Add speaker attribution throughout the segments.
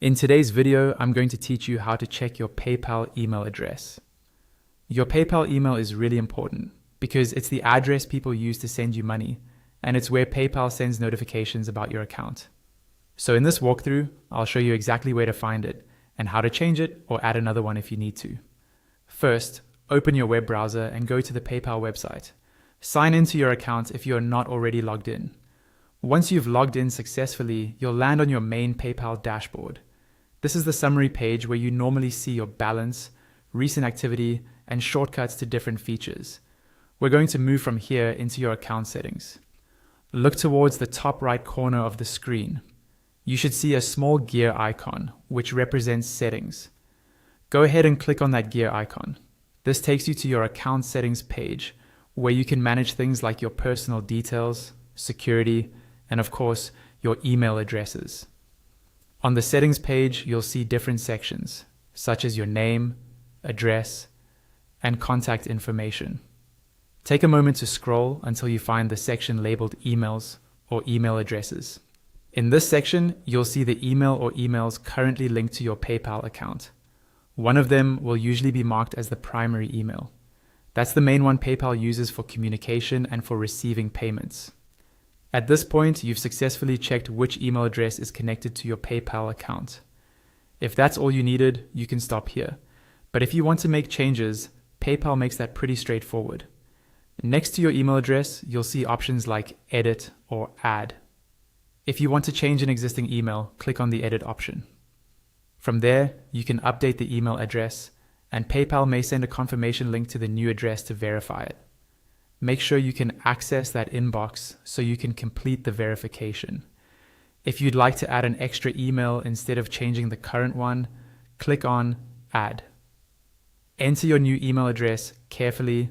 Speaker 1: In today's video, I'm going to teach you how to check your PayPal email address. Your PayPal email is really important because it's the address people use to send you money, and it's where PayPal sends notifications about your account. So in this walkthrough, I'll show you exactly where to find it and how to change it or add another one if you need to. First, open your web browser and go to the PayPal website. Sign into your account if you're not already logged in. Once you've logged in successfully, you'll land on your main PayPal dashboard. This is the summary page where you normally see your balance, recent activity, and shortcuts to different features. We're going to move from here into your account settings. Look towards the top right corner of the screen. You should see a small gear icon, which represents settings. Go ahead and click on that gear icon. This takes you to your account settings page, where you can manage things like your personal details, security, and of course, your email addresses. On the settings page, you'll see different sections, such as your name, address, and contact information. Take a moment to scroll until you find the section labeled emails or email addresses. In this section, you'll see the email or emails currently linked to your PayPal account. One of them will usually be marked as the primary email. That's the main one PayPal uses for communication and for receiving payments. At this point, you've successfully checked which email address is connected to your PayPal account. If that's all you needed, you can stop here. But if you want to make changes, PayPal makes that pretty straightforward. Next to your email address, you'll see options like Edit or Add. If you want to change an existing email, click on the Edit option. From there, you can update the email address, and PayPal may send a confirmation link to the new address to verify it. Make sure you can access that inbox so you can complete the verification. If you'd like to add an extra email instead of changing the current one, click on Add. Enter your new email address carefully,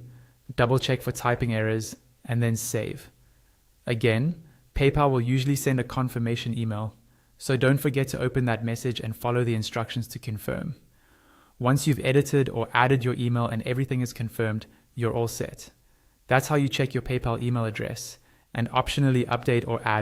Speaker 1: double check for typing errors, and then save. Again, PayPal will usually send a confirmation email, so don't forget to open that message and follow the instructions to confirm. Once you've edited or added your email and everything is confirmed, you're all set. That's how you check your PayPal email address and optionally update or add